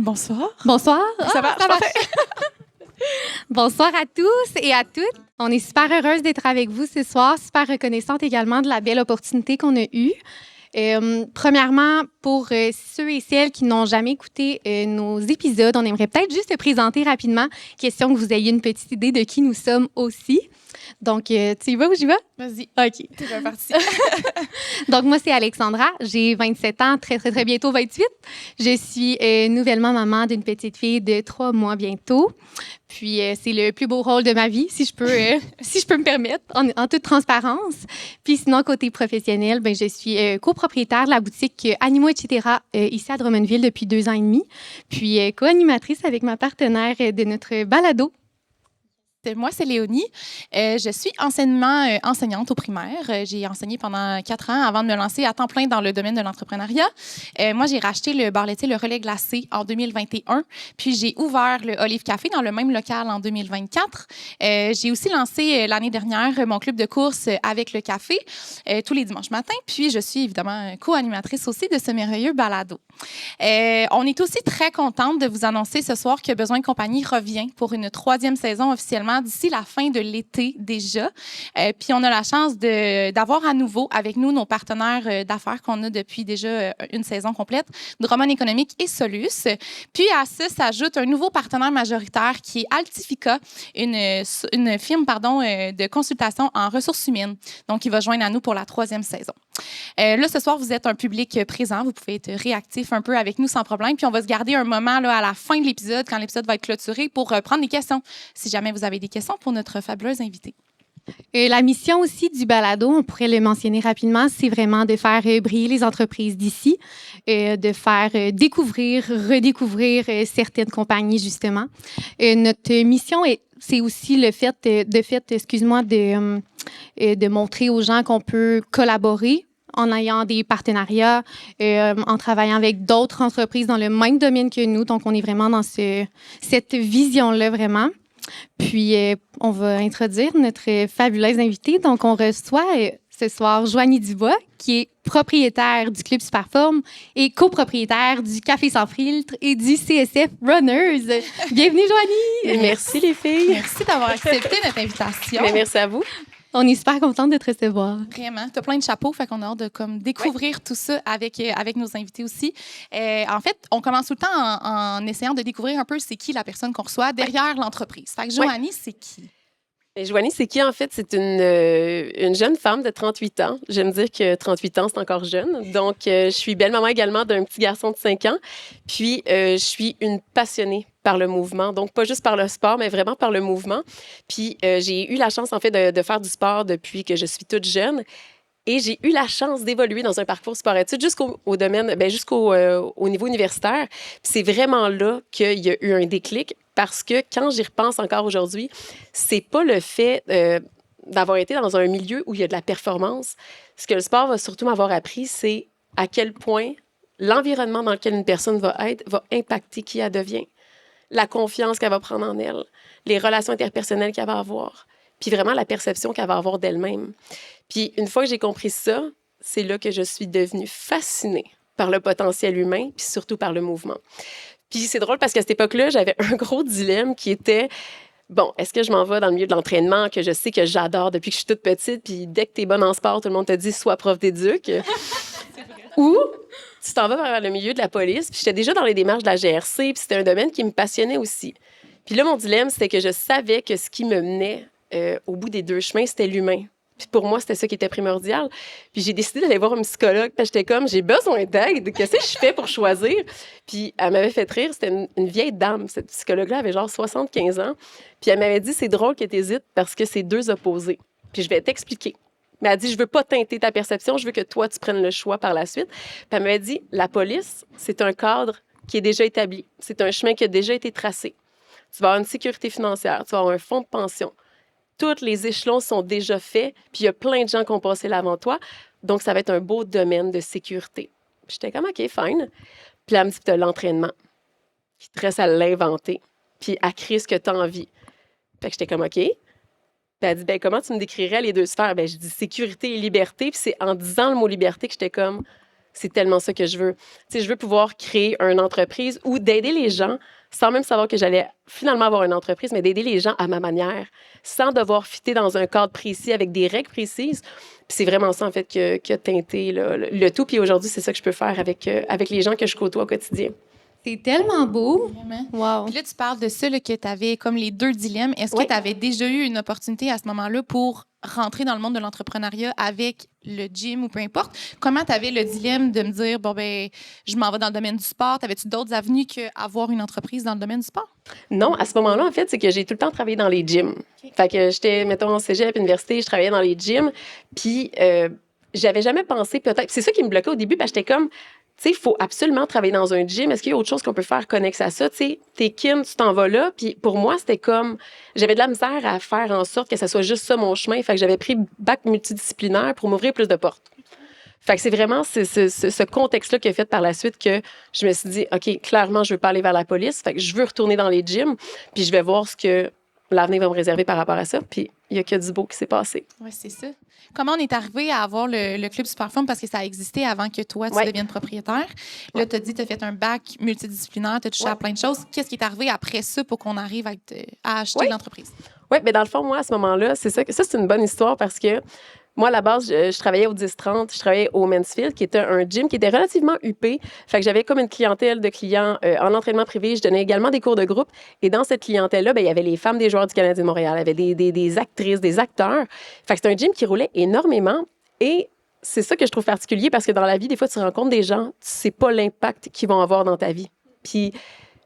Bonsoir. Bonsoir. Ça va? Ça va. Bonsoir à tous et à toutes. On est super heureuse d'être avec vous ce soir, super reconnaissante également de la belle opportunité qu'on a eue. Premièrement, pour ceux et celles qui n'ont jamais écouté nos épisodes, on aimerait peut-être juste se présenter rapidement, question que vous ayez une petite idée de qui nous sommes aussi. Donc, tu y vas ou j'y vais? Vas-y. OK. T'es bien parti. Donc, moi, c'est Alexandra. J'ai 27 ans, très bientôt 28. Je suis nouvellement maman d'une petite fille de 3 mois bientôt. Puis, c'est le plus beau rôle de ma vie, si je peux me permettre, en toute transparence. Puis, sinon, côté professionnel, ben, je suis copropriétaire de la boutique Animaux, etc., ici à Drummondville depuis 2 ans et demi. Puis, co-animatrice avec ma partenaire de notre balado. Moi, c'est Léonie. Je suis anciennement enseignante au primaire. J'ai enseigné pendant 4 ans avant de me lancer à temps plein dans le domaine de l'entrepreneuriat. Moi, j'ai racheté le bar laitier Le Relais Glacé en 2021. Puis, j'ai ouvert le Olive Café dans le même local en 2024. J'ai aussi lancé l'année dernière mon club de course avec le café tous les dimanches matins. Puis, je suis évidemment co-animatrice aussi de ce merveilleux balado. On est aussi très contente de vous annoncer ce soir que Besoin de compagnie revient pour une 3e saison officiellement d'ici la fin de l'été déjà. Puis on a la chance d'avoir à nouveau avec nous nos partenaires d'affaires qu'on a depuis déjà une saison complète, Drummond Économique et Solus. Puis à ça s'ajoute un nouveau partenaire majoritaire qui est Altifica, une firme de consultation en ressources humaines. Donc, il va joindre à nous pour la 3e saison. Là, ce soir, vous êtes un public présent. Vous pouvez être réactif un peu avec nous sans problème. Puis, on va se garder un moment là, à la fin de l'épisode, quand l'épisode va être clôturé, pour prendre des questions, si jamais vous avez des questions pour notre fabuleuse invitée. La mission aussi du balado, on pourrait le mentionner rapidement, c'est vraiment de faire briller les entreprises d'ici, de faire découvrir, redécouvrir certaines compagnies, justement. Notre mission, c'est aussi le fait, de montrer aux gens qu'on peut collaborer en ayant des partenariats, en travaillant avec d'autres entreprises dans le même domaine que nous. Donc, on est vraiment dans cette vision-là, vraiment. Puis, on va introduire notre fabuleuse invitée. Donc, on reçoit ce soir Joanie Dubois, qui est propriétaire du Club Superform et copropriétaire du Café Sans Filtre et du CSF Runners. Bienvenue, Joanie! Merci, les filles. Merci d'avoir accepté notre invitation. Mais merci à vous. On est super contente de te recevoir. Vraiment. Tu as plein de chapeaux, fait qu'on a hâte de découvrir tout ça avec nos invités aussi. En fait, on commence tout le temps en essayant de découvrir un peu c'est qui la personne qu'on reçoit derrière l'entreprise. Fait que Joanie, c'est qui? Et Joanie, c'est qui, en fait? C'est une jeune femme de 38 ans. J'aime dire que 38 ans, c'est encore jeune. Donc, je suis belle-maman également d'un petit garçon de 5 ans. Puis, je suis une passionnée par le mouvement. Donc, pas juste par le sport, mais vraiment par le mouvement. Puis, j'ai eu la chance, en fait, de faire du sport depuis que je suis toute jeune. Et j'ai eu la chance d'évoluer dans un parcours sport-études jusqu'au au niveau universitaire. Puis c'est vraiment là qu'il y a eu un déclic parce que quand j'y repense encore aujourd'hui, c'est pas le fait d'avoir été dans un milieu où il y a de la performance. Ce que le sport va surtout m'avoir appris, c'est à quel point l'environnement dans lequel une personne va être va impacter qui elle devient, la confiance qu'elle va prendre en elle, les relations interpersonnelles qu'elle va avoir, puis vraiment la perception qu'elle va avoir d'elle-même. Puis une fois que j'ai compris ça, c'est là que je suis devenue fascinée par le potentiel humain, puis surtout par le mouvement. Puis c'est drôle parce qu'à cette époque-là, j'avais un gros dilemme qui était, bon, est-ce que je m'en vais dans le milieu de l'entraînement que je sais que j'adore depuis que je suis toute petite, puis dès que tu es bonne en sport, tout le monde te dit « sois prof d'éduc ». Ou tu t'en vas vers le milieu de la police, puis j'étais déjà dans les démarches de la GRC, puis c'était un domaine qui me passionnait aussi. Puis là, mon dilemme, c'était que je savais que ce qui me menait au bout des 2 chemins, c'était l'humain. Puis pour moi, c'était ça qui était primordial. Puis j'ai décidé d'aller voir un psychologue. Puis j'étais comme, j'ai besoin d'aide. Qu'est-ce que je fais pour choisir? Puis elle m'avait fait rire. C'était une vieille dame. Cette psychologue-là avait genre 75 ans. Puis elle m'avait dit, c'est drôle que tu hésites parce que c'est 2 opposés. Puis je vais t'expliquer. Mais elle a dit, je veux pas teinter ta perception. Je veux que toi, tu prennes le choix par la suite. Puis elle m'avait dit, la police, c'est un cadre qui est déjà établi. C'est un chemin qui a déjà été tracé. Tu vas avoir une sécurité financière. Tu vas avoir un fonds de pension. Tous les échelons sont déjà faits, puis il y a plein de gens qui ont passé là avant toi. Donc, ça va être un beau domaine de sécurité. Puis j'étais comme, OK, fine. Puis là, elle me dit, tu as l'entraînement. Puis te reste à l'inventer. Puis à créer ce que tu as envie. Fait que j'étais comme, OK. Puis elle dit, ben comment tu me décrirais les 2 sphères? Ben je dis sécurité et liberté. Puis c'est en disant le mot liberté que j'étais comme, c'est tellement ça que je veux. Tu sais, je veux pouvoir créer une entreprise ou d'aider les gens sans même savoir que j'allais finalement avoir une entreprise, mais d'aider les gens à ma manière, sans devoir fitter dans un cadre précis avec des règles précises. Puis c'est vraiment ça, en fait, qui a teinté là, le tout. Puis aujourd'hui, c'est ça que je peux faire avec les gens que je côtoie au quotidien. C'est tellement beau. Vraiment. Wow. Puis là, tu parles de ça, là, que tu avais comme les deux dilemmes. Est-ce que Oui. tu avais déjà eu une opportunité à ce moment-là pour rentrer dans le monde de l'entrepreneuriat avec le gym ou peu importe? Comment tu avais le dilemme de me dire, bon, ben, je m'en vais dans le domaine du sport? Avais-tu d'autres avenues qu'avoir une entreprise dans le domaine du sport? Non, à ce moment-là, en fait, c'est que j'ai tout le temps travaillé dans les gyms. OK. Fait que j'étais, mettons, en cégep, université, je travaillais dans les gyms. Puis, j'avais jamais pensé peut-être. C'est ça qui me bloquait au début, parce que j'étais comme, tu sais, il faut absolument travailler dans un gym. Est-ce qu'il y a autre chose qu'on peut faire connexe à ça? Tu sais, t'es kin, tu t'en vas là. Puis pour moi, c'était comme, j'avais de la misère à faire en sorte que ça soit juste ça mon chemin. Fait que j'avais pris bac multidisciplinaire pour m'ouvrir plus de portes. Fait que c'est vraiment ce contexte-là qui a fait par la suite que je me suis dit, OK, clairement, je veux pas aller vers la police. Fait que je veux retourner dans les gyms, puis je vais voir ce que l'avenir va me réserver par rapport à ça. Puis il y a que du beau qui s'est passé. Oui, c'est ça. Comment on est arrivé à avoir le club Superform? Parce que ça a existé avant que toi, tu deviennes propriétaire. Là, tu as dit que tu as fait un bac multidisciplinaire, tu as touché à plein de choses. Qu'est-ce qui est arrivé après ça pour qu'on arrive à acheter l'entreprise? Oui, mais dans le fond, moi, à ce moment-là, c'est une bonne histoire parce que moi, à la base, je travaillais au 10-30, je travaillais au Mansfield, qui était un gym qui était relativement huppé. Fait que j'avais comme une clientèle de clients en entraînement privé. Je donnais également des cours de groupe. Et dans cette clientèle-là, ben, il y avait les femmes des joueurs du Canadien de Montréal, il y avait des actrices, des acteurs. Fait que c'était un gym qui roulait énormément. Et c'est ça que je trouve particulier parce que dans la vie, des fois, tu rencontres des gens, tu sais pas l'impact qu'ils vont avoir dans ta vie. Puis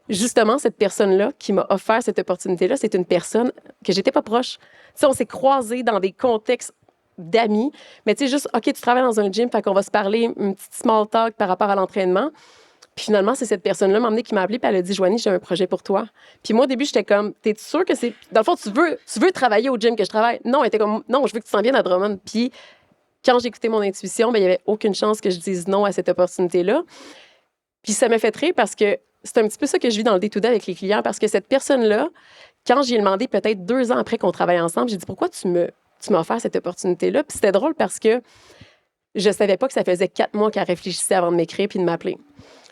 justement, cette personne-là qui m'a offert cette opportunité-là, c'est une personne que j'étais pas proche. Tu sais, on s'est croisés dans des contextes d'amis, mais tu sais, juste, OK, tu travailles dans un gym, fait qu'on va se parler, une petite small talk par rapport à l'entraînement. Puis finalement, c'est cette personne-là qui m'a appelée, puis elle a dit, Joanie, j'ai un projet pour toi. Puis moi, au début, j'étais comme, t'es sûre que c'est. Dans le fond, tu veux travailler au gym que je travaille? Non, elle était comme, non, je veux que tu t'en viennes à Drummond. Puis quand j'ai écouté mon intuition, ben, il n'y avait aucune chance que je dise non à cette opportunité-là. Puis ça m'a fait rire parce que c'est un petit peu ça que je vis dans le day-to-day avec les clients, parce que cette personne-là, quand j'ai demandé peut-être 2 ans après qu'on travaille ensemble, j'ai dit, pourquoi tu m'as offert cette opportunité-là? Puis c'était drôle parce que je savais pas que ça faisait 4 mois qu'elle réfléchissait avant de m'écrire puis de m'appeler.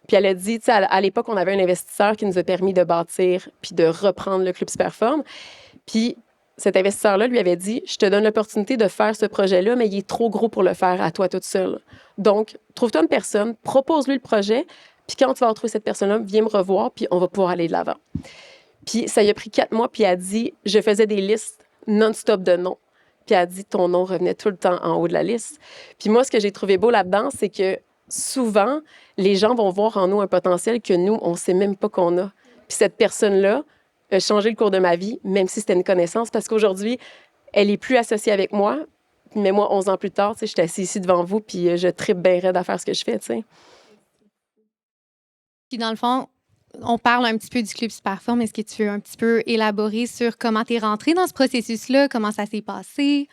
Puis elle a dit, tu sais, à l'époque, on avait un investisseur qui nous a permis de bâtir puis de reprendre le Club Superform. Puis cet investisseur-là lui avait dit, je te donne l'opportunité de faire ce projet-là, mais il est trop gros pour le faire à toi toute seule. Donc, trouve-toi une personne, propose-lui le projet, puis quand tu vas retrouver cette personne-là, viens me revoir, puis on va pouvoir aller de l'avant. Puis ça lui a pris 4 mois, puis elle a dit, je faisais des listes non-stop de noms. Puis elle a dit, ton nom revenait tout le temps en haut de la liste. Puis moi, ce que j'ai trouvé beau là-dedans, c'est que souvent, les gens vont voir en nous un potentiel que nous, on ne sait même pas qu'on a. Puis cette personne-là a changé le cours de ma vie, même si c'était une connaissance, parce qu'aujourd'hui, elle n'est plus associée avec moi. Mais moi, 11 ans plus tard, tu sais, je suis assise ici devant vous, puis je tripe bien raide à faire ce que je fais, tu sais. Puis dans le fond, on parle un petit peu du Club Superform. Est-ce que tu veux un petit peu élaborer sur comment tu es rentrée dans ce processus-là, comment ça s'est passé,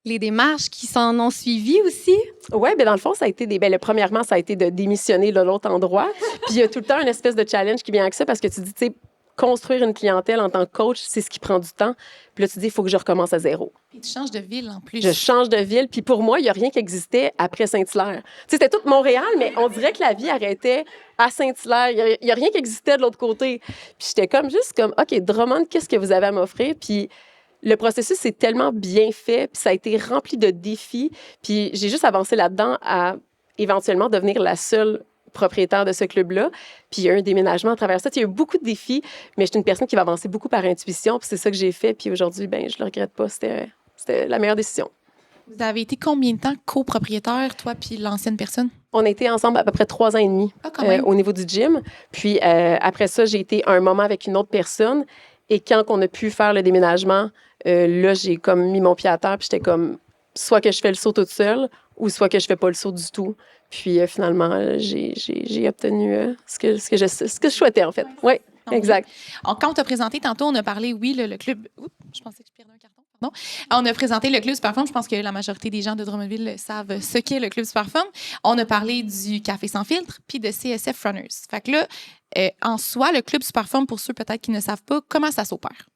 les démarches qui s'en ont suivi aussi? Oui, bien dans le fond, ça a été premièrement, ça a été de démissionner de l'autre endroit. Puis il y a tout le temps une espèce de challenge qui vient avec ça parce que tu dis, tu sais, construire une clientèle en tant que coach, c'est ce qui prend du temps. Puis là, tu dis, il faut que je recommence à zéro. Et tu changes de ville en plus. Je change de ville. Puis pour moi, il n'y a rien qui existait après Saint-Hilaire. Tu sais, c'était tout Montréal, mais on dirait que la vie arrêtait à Saint-Hilaire. Il n'y a rien qui existait de l'autre côté. Puis j'étais juste comme, OK, Drummond, qu'est-ce que vous avez à m'offrir? Puis le processus s'est tellement bien fait, puis ça a été rempli de défis. Puis j'ai juste avancé là-dedans à éventuellement devenir la seule propriétaire de ce club-là. Puis il y a eu un déménagement à travers ça. Il y a eu beaucoup de défis, mais je suis une personne qui va avancer beaucoup par intuition, puis c'est ça que j'ai fait. Puis aujourd'hui, ben je le regrette pas. C'était la meilleure décision. Vous avez été combien de temps copropriétaire, toi puis l'ancienne personne? On a été ensemble à peu près 3 ans et demi au niveau du gym. Puis après ça, j'ai été un moment avec une autre personne. Et quand on a pu faire le déménagement, là, j'ai comme mis mon pied à terre, puis j'étais comme, soit que je fais le saut toute seule, ou soit que je fais pas le saut du tout. Puis finalement, j'ai obtenu ce que je souhaitais, en fait. Oui, exact. Quand on t'a présenté, tantôt, on a parlé, oui, le club... Oups, je pensais que je perdais un carton. Pardon. On a présenté le Club Superform. Je pense que la majorité des gens de Drummondville savent ce qu'est le Club Superform. On a parlé du Café sans filtre puis de CSF Runners. Fait que là, en soi, le Club Superform, pour ceux peut-être qui ne savent pas, comment ça s'opère?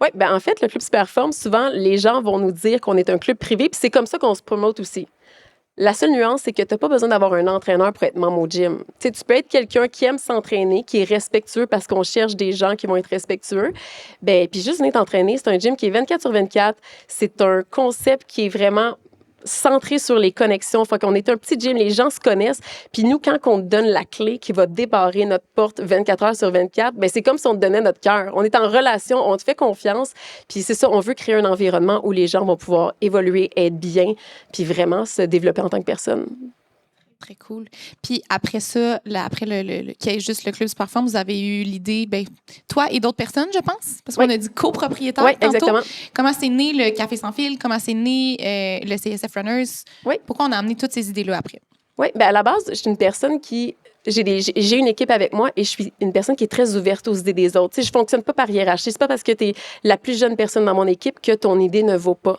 Oui, bien en fait, le Club Superform, souvent, les gens vont nous dire qu'on est un club privé, puis c'est comme ça qu'on se promote aussi. La seule nuance, c'est que tu n'as pas besoin d'avoir un entraîneur pour être membre au gym. Tu sais, tu peux être quelqu'un qui aime s'entraîner, qui est respectueux parce qu'on cherche des gens qui vont être respectueux. Ben, puis juste venir t'entraîner, c'est un gym qui est 24 sur 24. C'est un concept qui est vraiment centré sur les connexions. Faut qu'on est un petit gym, les gens se connaissent. Puis nous, quand on te donne la clé qui va débarrer notre porte 24 heures sur 24, ben c'est comme si on te donnait notre cœur. On est en relation, on te fait confiance. Puis c'est ça, on veut créer un environnement où les gens vont pouvoir évoluer, être bien, puis vraiment se développer en tant que personne. Très cool. Puis après ça, après qu'il y ait juste le Club Superform, vous avez eu l'idée, ben, toi et d'autres personnes, je pense, parce qu'on a dit copropriétaire tantôt. Exactement. Comment c'est né le Café Sans Fil? Comment c'est né le CSF Runners? Oui. Pourquoi on a amené toutes ces idées-là après? Oui, bien à la base, je suis une personne qui... J'ai une équipe avec moi et je suis une personne qui est très ouverte aux idées des autres. Tu sais, je fonctionne pas par hiérarchie. C'est pas parce que tu es la plus jeune personne dans mon équipe que ton idée ne vaut pas.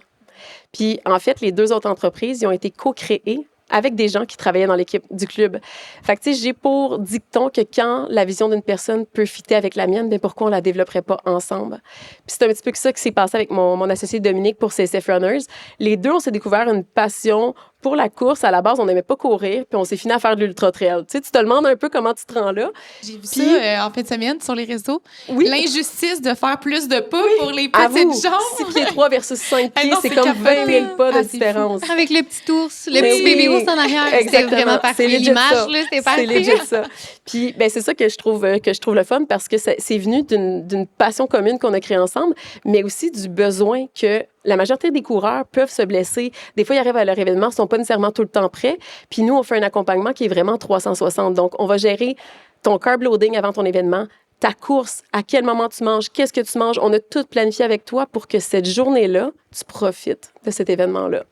Puis, en fait, les 2 autres entreprises, ils ont été co-créées avec des gens qui travaillaient dans l'équipe du club. Fait que, tu sais, j'ai pour dicton que quand la vision d'une personne peut fitter avec la mienne, bien, pourquoi on la développerait pas ensemble? Puis c'est un petit peu ça qui s'est passé avec mon associé Dominique pour CSF Runners. Les deux, on s'est découvert une passion pour la course. À la base, on n'aimait pas courir, puis on s'est fini à faire de l'ultra-trail. Tu sais, tu te demandes un peu comment tu te rends là. J'ai vu ça en fin de semaine sur les réseaux. Oui. L'injustice de faire plus de pas pour les petites jambes. 6 pieds 3 versus 5 pieds, non, c'est c'est comme capoté. 20 000 pas de Ah, c'est différence. Avec le petit ours, le Mais petit oui. bébé ours en arrière. C'est Exactement. vraiment parfait. C'est legit L'image, ça. là, c'est C'est parfait. legit ça. Puis, ben, c'est ça que je trouve le fun parce que c'est venu d'une passion commune qu'on a créée ensemble, mais aussi du besoin que la majorité des coureurs peuvent se blesser. Des fois, ils arrivent à leur événement, ils ne sont pas nécessairement tout le temps prêts. Puis nous, on fait un accompagnement qui est vraiment 360. Donc, on va gérer ton carb loading avant ton événement, ta course, à quel moment tu manges, qu'est-ce que tu manges. On a tout planifié avec toi pour que cette journée-là, tu profites de cet événement-là.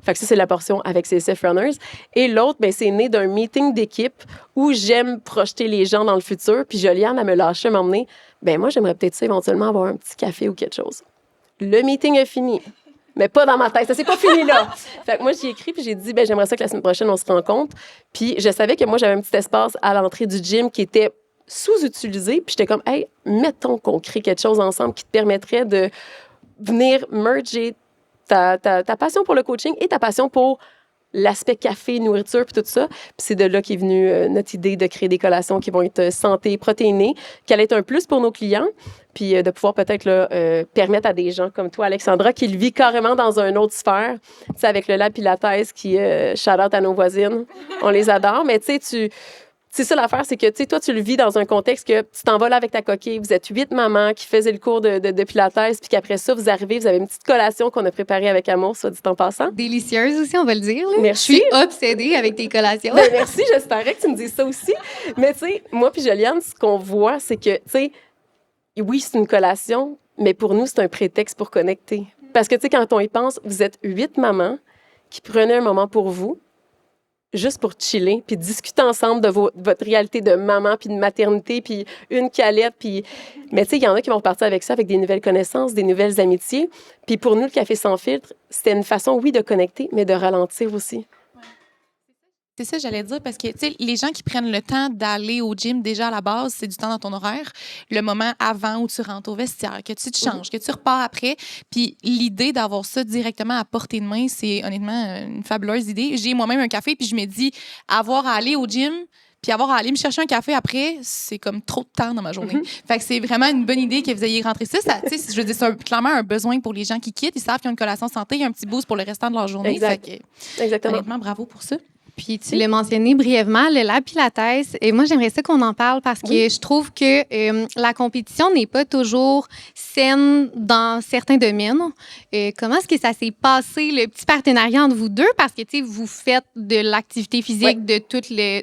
Fait que ça, c'est la portion avec CSF Runners. Et l'autre, ben, c'est né d'un meeting d'équipe où j'aime projeter les gens dans le futur. Puis Joliane, elle me lâchait, m'emmener. Ben moi, j'aimerais peut-être ça éventuellement avoir un petit café ou quelque chose. Le meeting est fini. Mais pas dans ma tête. Ça s'est pas fini là. Fait que moi, j'y ai écrit puis j'ai dit, ben j'aimerais ça que la semaine prochaine, on se rencontre. Puis je savais que moi, j'avais un petit espace à l'entrée du gym qui était sous-utilisé. Puis j'étais comme, hey, mettons qu'on crée quelque chose ensemble qui te permettrait de venir merger ta passion pour le coaching et ta passion pour l'aspect café, nourriture, puis tout ça. Puis c'est de là qu'est venue notre idée de créer des collations qui vont être santé, protéinées, qui allait être un plus pour nos clients, puis de pouvoir peut-être là, permettre à des gens comme toi, Alexandra, qui le vit carrément dans une autre sphère, tu sais, avec le Lab Pilates qui shout-out à nos voisines. On les adore, mais tu sais, c'est ça l'affaire, c'est que, tu sais, toi, tu le vis dans un contexte que tu t'en vas là avec ta coquille, vous êtes 8 mamans qui faisaient le cours de Pilates, puis qu'après ça, vous arrivez, vous avez une petite collation qu'on a préparée avec amour, soit dit en passant. Délicieuse aussi, on va le dire. Là. Merci. Je suis obsédée avec tes collations. Ben, merci, j'espérais que tu me dises ça aussi. Mais tu sais, moi puis Joliane, ce qu'on voit, c'est que, tu sais, oui, c'est une collation, mais pour nous, c'est un prétexte pour connecter. Parce que, tu sais, quand on y pense, vous êtes 8 mamans qui prenaient un moment pour vous, juste pour chiller, puis discuter ensemble de votre réalité de maman, puis de maternité, puis une calette, puis... Mais tu sais, il y en a qui vont repartir avec ça, avec des nouvelles connaissances, des nouvelles amitiés. Puis pour nous, le Café Sans Filtre, c'était une façon, oui, de connecter, mais de ralentir aussi. C'est ça, j'allais dire, parce que, tu sais, les gens qui prennent le temps d'aller au gym, déjà à la base, c'est du temps dans ton horaire. Le moment avant où tu rentres au vestiaire, que tu te changes, que tu repars après. Puis l'idée d'avoir ça directement à portée de main, c'est honnêtement une fabuleuse idée. J'ai moi-même un café, puis je me dis, avoir à aller au gym, puis avoir à aller me chercher un café après, c'est comme trop de temps dans ma journée. Fait que c'est vraiment une bonne idée que vous ayez rentré ça. Tu sais, je veux dire, c'est clairement un besoin pour les gens qui quittent. Ils savent qu'ils ont une collation santé, il y a un petit boost pour le restant de leur journée. Exact. Fait que, Exactement. honnêtement, bravo pour ça. Puis tu l'as mentionné brièvement, le Lab Pilates. Et moi, j'aimerais ça qu'on en parle parce que je trouve que la compétition n'est pas toujours saine dans certains domaines. Comment est-ce que ça s'est passé, le petit partenariat entre vous deux? Parce que, tu sais, vous faites de l'activité physique de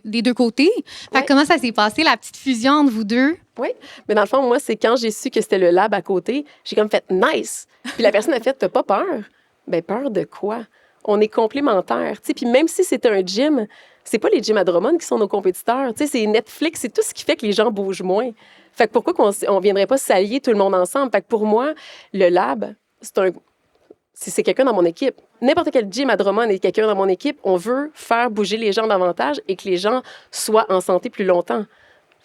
des deux côtés. Fait que comment ça s'est passé, la petite fusion entre vous deux? Oui, mais dans le fond, moi, c'est quand j'ai su que c'était le lab à côté, j'ai comme fait « nice ». Puis la personne a fait « t'as pas peur ». Ben peur de quoi? On est complémentaires. Puis même si c'était un gym, c'est pas les gyms à Drummond qui sont nos compétiteurs. T'sais, c'est Netflix, c'est tout ce qui fait que les gens bougent moins. Fait que pourquoi on viendrait pas s'allier tout le monde ensemble? Fait que pour moi, le lab, c'est quelqu'un dans mon équipe. N'importe quel gym à Drummond est quelqu'un dans mon équipe. On veut faire bouger les gens davantage et que les gens soient en santé plus longtemps.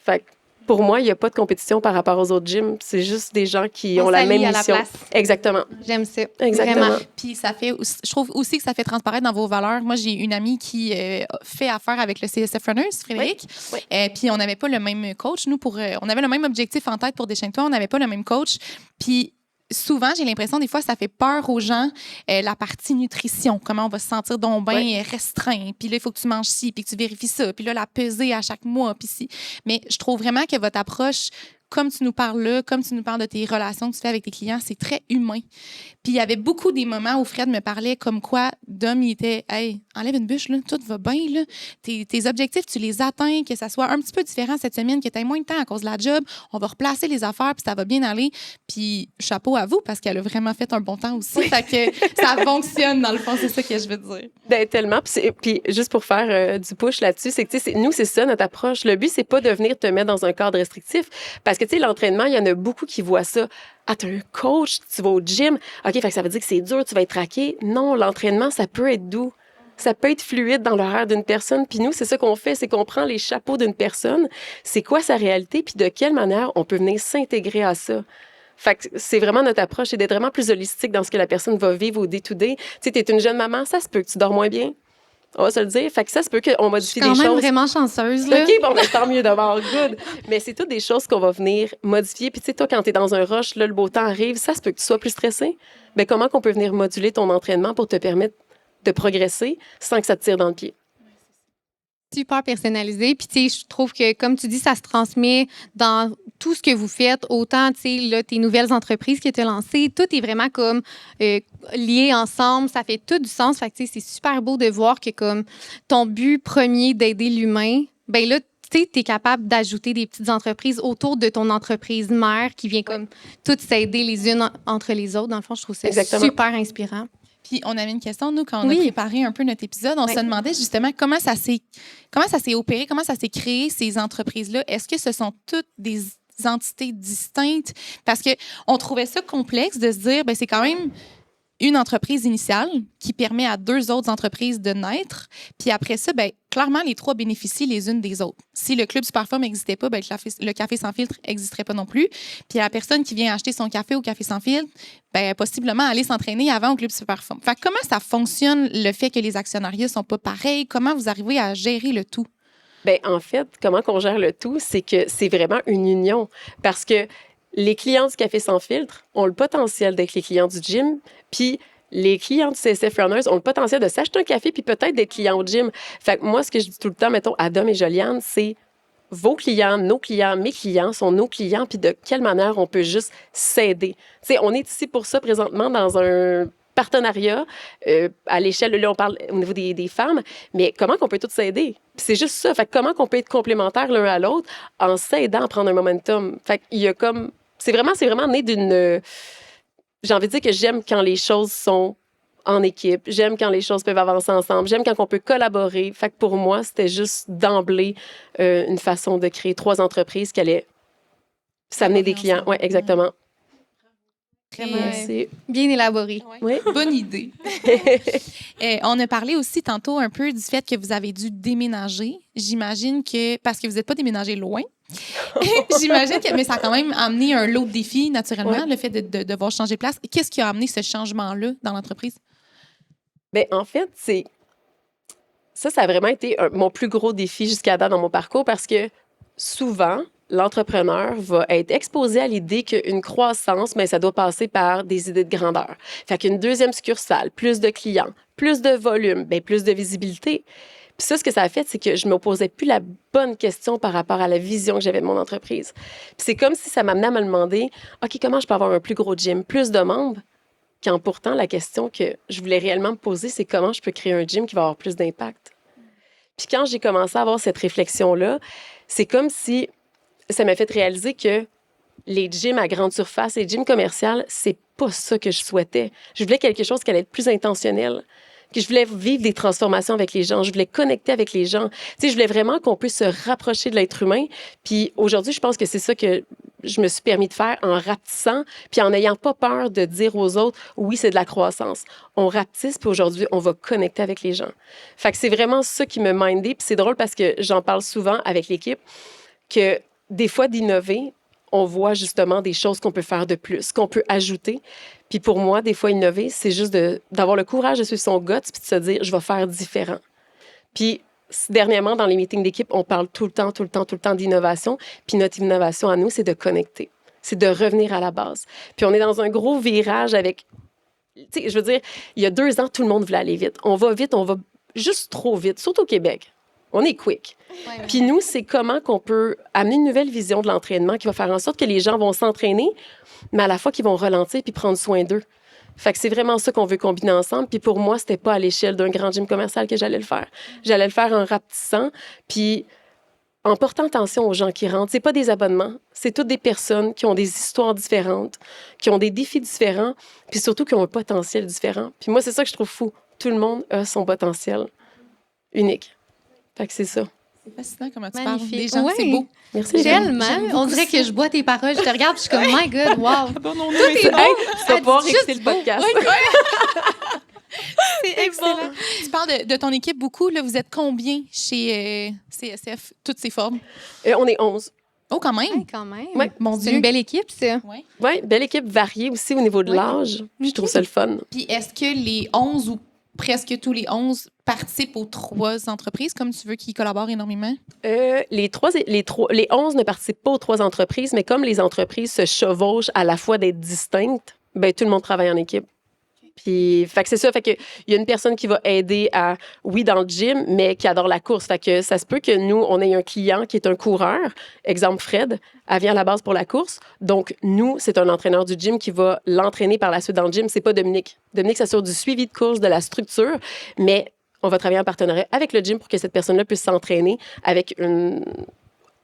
Fait que pour moi, il n'y a pas de compétition par rapport aux autres gyms. C'est juste des gens qui ont la même s'allie à la mission. place. Exactement. J'aime ça. Exactement. Vraiment. Puis je trouve aussi que ça fait transparaître dans vos valeurs. Moi, j'ai une amie qui fait affaire avec le CSF Runners, Frédéric. Oui. Puis on n'avait pas le même coach. Nous, on avait le même objectif en tête pour Déchaîne-toi. On n'avait pas le même coach. Puis souvent, j'ai l'impression, des fois, ça fait peur aux gens, la partie nutrition, comment on va se sentir donc bien restreint, puis là, il faut que tu manges ci, puis que tu vérifies ça, puis là, la pesée à chaque mois, puis ci. Mais je trouve vraiment que votre approche, comme tu nous parles là, comme tu nous parles de tes relations que tu fais avec tes clients, c'est très humain. Puis il y avait beaucoup des moments où Fred me parlait comme quoi Dom, il était « Hey, enlève une bûche, là, tout va bien, là. Tes objectifs, tu les atteins, que ça soit un petit peu différent cette semaine, que tu aies moins de temps à cause de la job, on va replacer les affaires, puis ça va bien aller. » Puis chapeau à vous, parce qu'elle a vraiment fait un bon temps aussi. Fait que ça fonctionne, dans le fond, c'est ça que je veux dire. Ben, tellement. Puis juste pour faire du push là-dessus, c'est que, tu sais, nous, c'est ça notre approche. Le but, c'est pas de venir te mettre dans un cadre restrictif. Parce que, tu sais, l'entraînement, il y en a beaucoup qui voient ça. Ah, t'as un coach, tu vas au gym. OK, fait que ça veut dire que c'est dur, tu vas être traqué. Non, l'entraînement, ça peut être doux. Ça peut être fluide dans l'horaire d'une personne. Puis nous, c'est ça qu'on fait, c'est qu'on prend les chapeaux d'une personne. C'est quoi sa réalité, puis de quelle manière on peut venir s'intégrer à ça. Fait que c'est vraiment notre approche, c'est d'être vraiment plus holistique dans ce que la personne va vivre au day-to-day. Tu sais, t'es une jeune maman, ça se peut que tu dors moins bien. On va se le dire. Fait que ça se peut qu'on modifie des choses. Je suis quand même vraiment chanceuse, là. OK, bon, ben, tant mieux d'avoir good. Mais c'est toutes des choses qu'on va venir modifier. Puis tu sais, toi, quand t'es dans un rush, là, le beau temps arrive, ça se peut que tu sois plus stressé. Ben, comment qu'on peut venir moduler ton entraînement pour te permettre de progresser sans que ça te tire dans le pied? Super personnalisé. Puis, tu sais, je trouve que, comme tu dis, ça se transmet dans tout ce que vous faites. Autant, tu sais, là, tes nouvelles entreprises que tu as lancées, tout est vraiment comme lié ensemble. Ça fait tout du sens. Fait que, tu sais, c'est super beau de voir que, comme, ton but premier d'aider l'humain, ben là, tu sais, tu es capable d'ajouter des petites entreprises autour de ton entreprise mère qui vient comme toutes s'aider les unes entre les autres. Dans le fond, je trouve ça super inspirant. Puis on avait une question, nous, quand on a préparé un peu notre épisode, on se demandait justement comment ça s'est opéré, comment ça s'est créé, ces entreprises-là. Est-ce que ce sont toutes des entités distinctes? Parce qu'on trouvait ça complexe de se dire, ben c'est quand même une entreprise initiale qui permet à 2 autres entreprises de naître. Puis après ça, ben clairement, les 3 bénéficient les unes des autres. Si le Club Superform n'existait pas, ben le café sans filtre n'existerait pas non plus. Puis la personne qui vient acheter son café au café sans filtre, ben possiblement aller s'entraîner avant au Club Superform. Fait que comment ça fonctionne, le fait que les actionnariats sont pas pareils? Comment vous arrivez à gérer le tout? Bien, en fait, comment qu'on gère le tout, c'est que c'est vraiment une union. Parce que les clients du Café Sans Filtre ont le potentiel d'être les clients du gym, puis les clients du CSF Runners ont le potentiel de s'acheter un café puis peut-être d'être clients au gym. Fait que moi, ce que je dis tout le temps, mettons, à Dom et Joliane, c'est vos clients, nos clients, mes clients sont nos clients, puis de quelle manière on peut juste s'aider. Tu sais, on est ici pour ça présentement dans un partenariat à l'échelle, là, on parle au niveau des femmes, mais comment qu'on peut tous s'aider? Puis c'est juste ça. Fait que comment qu'on peut être complémentaires l'un à l'autre en s'aidant à prendre un momentum? Fait qu'il y a comme... C'est vraiment né d'une... J'ai envie de dire que j'aime quand les choses sont en équipe. J'aime quand les choses peuvent avancer ensemble. J'aime quand on peut collaborer. Fait que pour moi, c'était juste d'emblée une façon de créer 3 entreprises qui allaient s'amener des clients. Oui, exactement. Très bien élaboré. Oui. Bonne idée. On a parlé aussi tantôt un peu du fait que vous avez dû déménager. J'imagine que, parce que vous n'êtes pas déménagé loin, j'imagine que, mais ça a quand même amené un lot de défis, naturellement, le fait de devoir changer de place. Qu'est-ce qui a amené ce changement-là dans l'entreprise? Bien, en fait, ça a vraiment été mon plus gros défi jusqu'à date dans mon parcours parce que souvent, l'entrepreneur va être exposé à l'idée qu'une croissance, mais ça doit passer par des idées de grandeur. Fait qu'une 2e succursale, plus de clients, plus de volume, bien, plus de visibilité. Puis ça, ce que ça a fait, c'est que je ne me posais plus la bonne question par rapport à la vision que j'avais de mon entreprise. Puis c'est comme si ça m'amenait à me demander, OK, comment je peux avoir un plus gros gym, plus de membres? Quand pourtant, la question que je voulais réellement me poser, c'est comment je peux créer un gym qui va avoir plus d'impact. Puis quand j'ai commencé à avoir cette réflexion-là, c'est comme si ça m'a fait réaliser que les gyms à grande surface, les gyms commerciales, c'est pas ça que je souhaitais. Je voulais quelque chose qui allait être plus intentionnel. Que je voulais vivre des transformations avec les gens. Je voulais connecter avec les gens. Tu sais, je voulais vraiment qu'on puisse se rapprocher de l'être humain. Puis aujourd'hui, je pense que c'est ça que je me suis permis de faire en rapetissant, puis en n'ayant pas peur de dire aux autres, oui, c'est de la croissance. On rapetisse, puis aujourd'hui, on va connecter avec les gens. Fait que c'est vraiment ça qui me mindait. Puis c'est drôle parce que j'en parle souvent avec l'équipe, que des fois, d'innover, on voit justement des choses qu'on peut faire de plus, qu'on peut ajouter. Puis pour moi, des fois, innover, c'est juste d'avoir le courage de suivre son gut puis de se dire, je vais faire différent. Puis dernièrement, dans les meetings d'équipe, on parle tout le temps d'innovation. Puis notre innovation à nous, c'est de connecter. C'est de revenir à la base. Puis on est dans un gros virage avec... Tu sais, je veux dire, il y a 2 ans, tout le monde voulait aller vite. On va juste trop vite, surtout au Québec. On est quick. Puis nous, c'est comment qu'on peut amener une nouvelle vision de l'entraînement qui va faire en sorte que les gens vont s'entraîner, mais à la fois qu'ils vont ralentir puis prendre soin d'eux. Fait que c'est vraiment ça qu'on veut combiner ensemble. Puis pour moi, c'était pas à l'échelle d'un grand gym commercial que j'allais le faire. J'allais le faire en rapetissant, puis en portant attention aux gens qui rentrent. C'est pas des abonnements, c'est toutes des personnes qui ont des histoires différentes, qui ont des défis différents, puis surtout qui ont un potentiel différent. Puis moi, c'est ça que je trouve fou. Tout le monde a son potentiel unique. Fait que c'est ça. C'est fascinant comment tu Magnifique. parles des gens, Ouais. c'est beau. Merci. Tellement. J'aime On beaucoup dirait ça. que je bois tes paroles. Je te regarde, je suis comme, my God, wow. Bon, non, Tout est beau. Hey, tu vas pouvoir Juste écouter le beau. podcast. C'est excellent. Tu parles de ton équipe beaucoup. Là, vous êtes combien chez CSF, toutes ces formes? On est 11. Oh, quand même. Ouais, quand même. Ouais. Mon C'est Dieu. une belle équipe, ça. Ouais. Oui, belle équipe variée aussi au niveau de Ouais. l'âge. Je trouve ça le fun. Puis est-ce que les 11 ou presque tous les 11 participent aux 3 entreprises, comme tu veux, qui collaborent énormément? Les 11 ne participent pas aux 3 entreprises, mais comme les entreprises se chevauchent à la fois d'être distinctes, ben tout le monde travaille en équipe. Puis, fait que c'est ça. Fait que il y a une personne qui va aider oui, dans le gym, mais qui adore la course. Fait que ça se peut que nous, on ait un client qui est un coureur. Exemple, Fred, elle vient à la base pour la course. Donc, nous, c'est un entraîneur du gym qui va l'entraîner par la suite dans le gym. C'est pas Dominique. Dominique s'assure du suivi de course, de la structure, mais on va travailler en partenariat avec le gym pour que cette personne-là puisse s'entraîner avec